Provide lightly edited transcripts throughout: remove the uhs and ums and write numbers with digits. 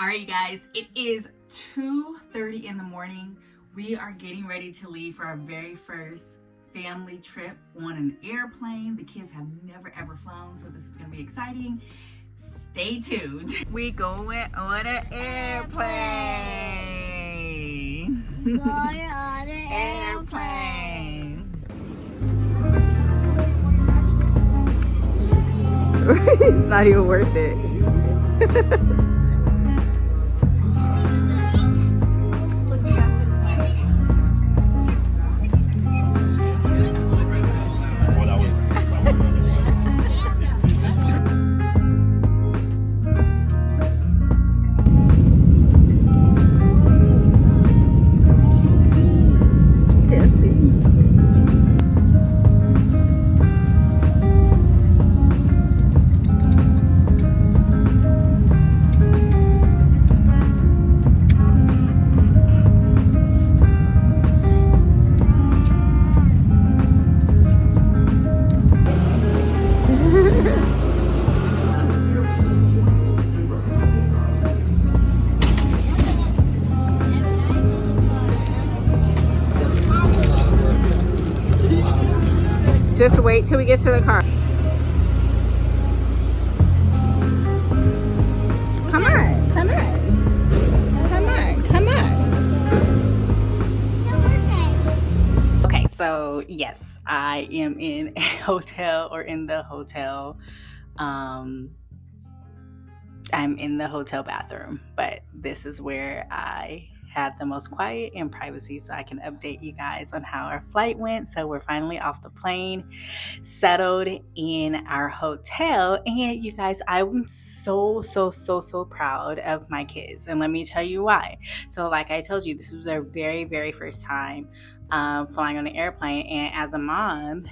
All right, you guys, it is 2:30 in the morning. We are getting ready to leave for our very first family trip on an airplane. The kids have never ever flown, so this is going to be exciting. Stay tuned. We going on an airplane. Going on an Airplane. It's not even worth it. Just wait till we get to the car. Come on, come on. Come on, come on. Okay, so yes, I am in a hotel or in the hotel. I'm in the hotel bathroom, but this is where I had the most quiet and privacy so I can update you guys on how our flight went. So we're finally off the plane, settled in our hotel, and you guys, I'm so proud of my kids, and let me tell you why. So like I told you, this was their very first time flying on an airplane, and as a mom,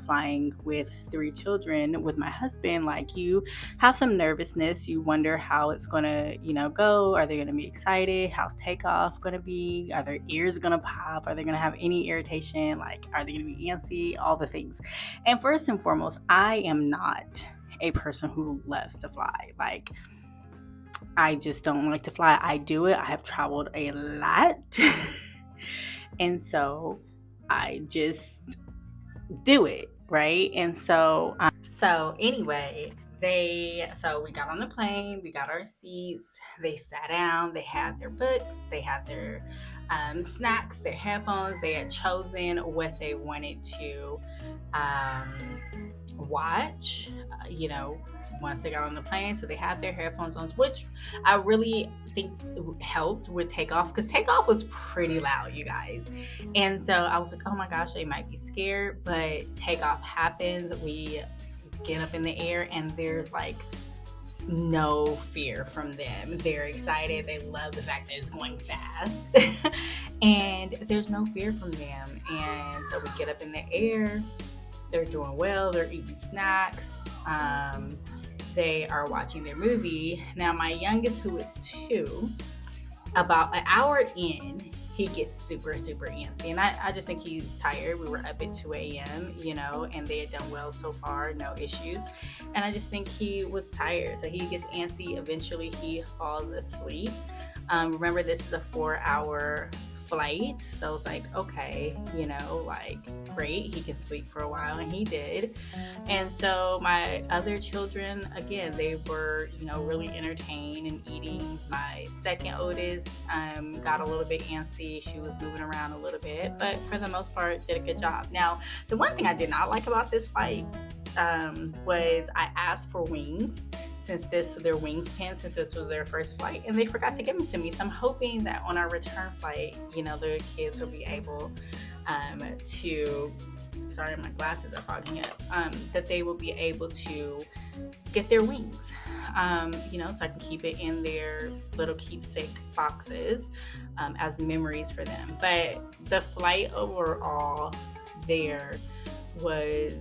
flying with 3 children with my husband, like, you have some nervousness. You wonder how it's gonna go. Are they gonna be excited? How's takeoff gonna be? Are their ears gonna pop? Are they gonna have any irritation? Like, are they gonna be antsy? All the things. And first and foremost, I am not a person who loves to fly. Like, I just don't like to fly. I do it. I have traveled a lot. And so I just do it, right? And so anyway, so we got on the plane, we got our seats, they sat down, they had their books, they had their snacks, their headphones. They had chosen what they wanted to watch, once they got on the plane. So they had their headphones on, which I really think helped with takeoff, because takeoff was pretty loud, you guys. And so I was like, oh my gosh, they might be scared, but takeoff happens. We get up in the air and there's like no fear from them. They're excited. They love the fact that it's going fast. And there's no fear from them. And so we get up in the air. They're doing well. They're eating snacks. They are watching their movie. Now, my youngest, who is 2, about an hour in, he gets super antsy. And I just think he's tired. We were up at 2 a.m., and they had done well so far, no issues. And I just think he was tired. So he gets antsy. Eventually, he falls asleep. Remember, this is a 4-hour flight. So it's like, okay, great. He can sleep for a while, and he did. And so my other children, again, they were, really entertained and eating. My second oldest got a little bit antsy. She was moving around a little bit, but for the most part, did a good job. Now, the one thing I did not like about this flight was I asked for wings, since this was their wingspan, since this was their first flight, and they forgot to give them to me. So I'm hoping that on our return flight, the kids will be able to, sorry, my glasses are fogging up, that they will be able to get their wings, so I can keep it in their little keepsake boxes as memories for them. But the flight overall there was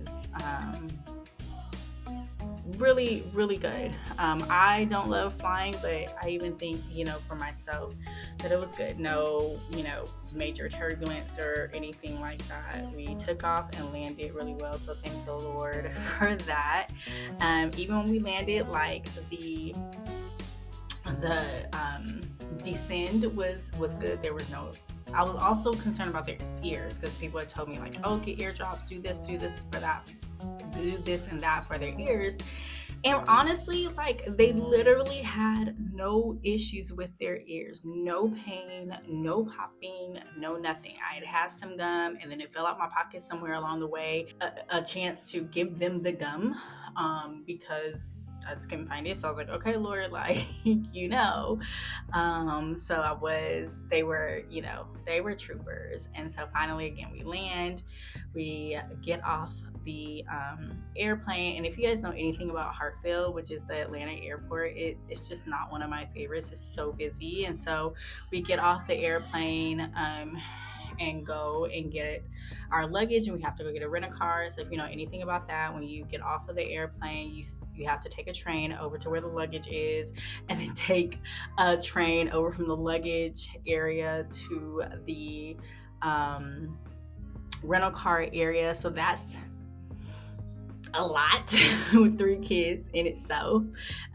really good. I don't love flying, but I even think, for myself, that it was good. No, major turbulence or anything like that. We took off and landed really well, so thank the Lord for that. Even when we landed, like the descend was good. There was no. I was also concerned about their ears because people had told me like, oh, get eardrops, do this for that, do this and that for their ears. And honestly, like they literally had no issues with their ears, no pain, no popping, no nothing. I had some gum and then it fell out my pocket somewhere along the way. A chance to give them the gum because I just couldn't find it. So I was like, okay, Lord, like, so they were troopers. And so finally, again, we land, we get off the airplane. And if you guys know anything about Hartsfield, which is the Atlanta airport, it's just not one of my favorites. It's so busy. And so we get off the airplane and go and get our luggage, and we have to go get a rent-a-car. So if you know anything about that, when you get off of the airplane, you have to take a train over to where the luggage is, and then take a train over from the luggage area to the rental car area. So that's a lot with 3 kids in itself,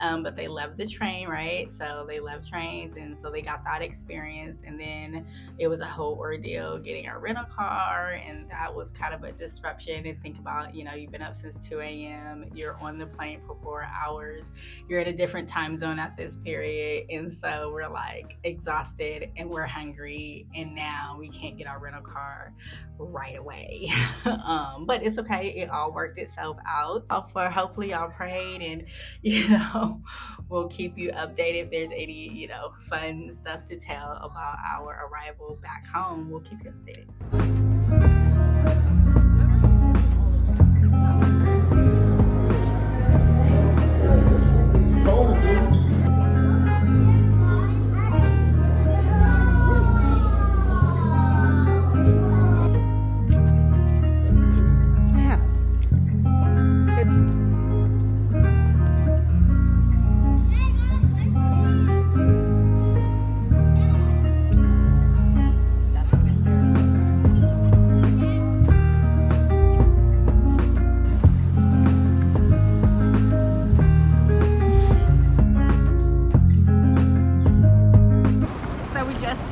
but they love the train, right? So they love trains, and so they got that experience. And then it was a whole ordeal getting our rental car, and that was kind of a disruption. And think about, you've been up since 2 a.m., you're on the plane for 4 hours, you're in a different time zone at this period, and so we're like exhausted and we're hungry, and now we can't get our rental car right away. But it's okay, it all worked itself out. For hopefully y'all prayed, and we'll keep you updated if there's any fun stuff to tell about our arrival back home. We'll keep you updated.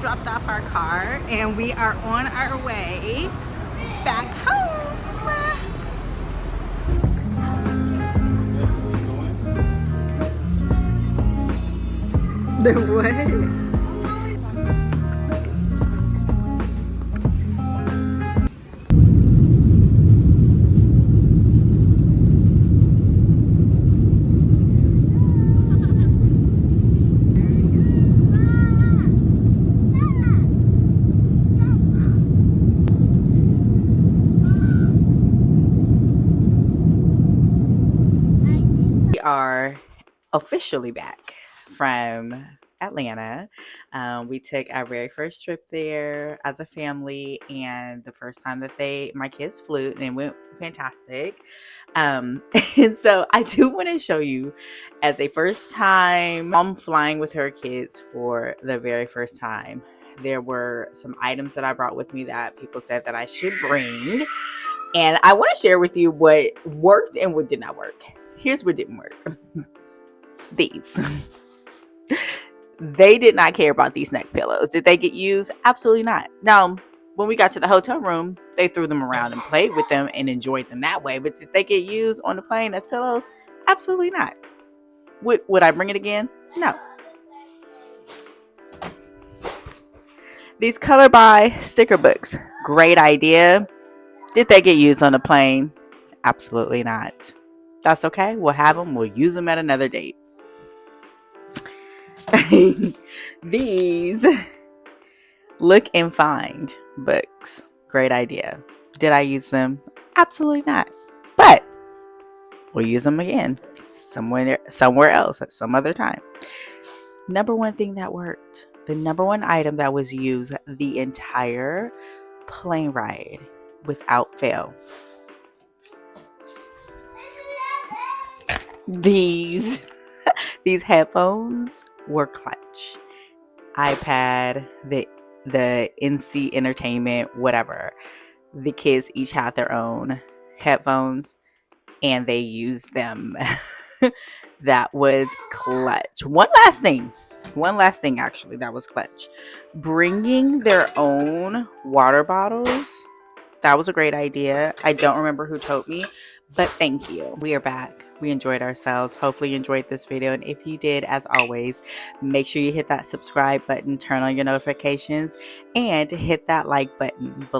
Dropped off our car and we are on our way back home. The what? Are officially back from Atlanta. We took our very first trip there as a family, and the first time that my kids flew, and it went fantastic. And so I do want to show you, as a first time mom flying with her kids for the very first time, there were some items that I brought with me that people said that I should bring, and I want to share with you what worked and what did not work. Here's what didn't work. These. They did not care about these neck pillows. Did they get used? Absolutely not. Now, when we got to the hotel room, they threw them around and played with them and enjoyed them that way. But did they get used on the plane as pillows? Absolutely not. Would I bring it again? No. These color by sticker books. Great idea. Did they get used on the plane? Absolutely not. That's okay. We'll have them. We'll use them at another date. These look and find books. Great idea. Did I use them? Absolutely not. But we'll use them again somewhere else at some other time. Number one thing that worked. The number one item that was used the entire plane ride without fail. These headphones were clutch. iPad, the NC Entertainment, whatever. The kids each had their own headphones, and they used them. That was clutch. One last thing. One last thing, actually, that was clutch. Bringing their own water bottles. That was a great idea. I don't remember who told me, but thank you. We are back. We enjoyed ourselves. Hopefully you enjoyed this video. And if you did, as always, make sure you hit that subscribe button, turn on your notifications, and hit that like button below.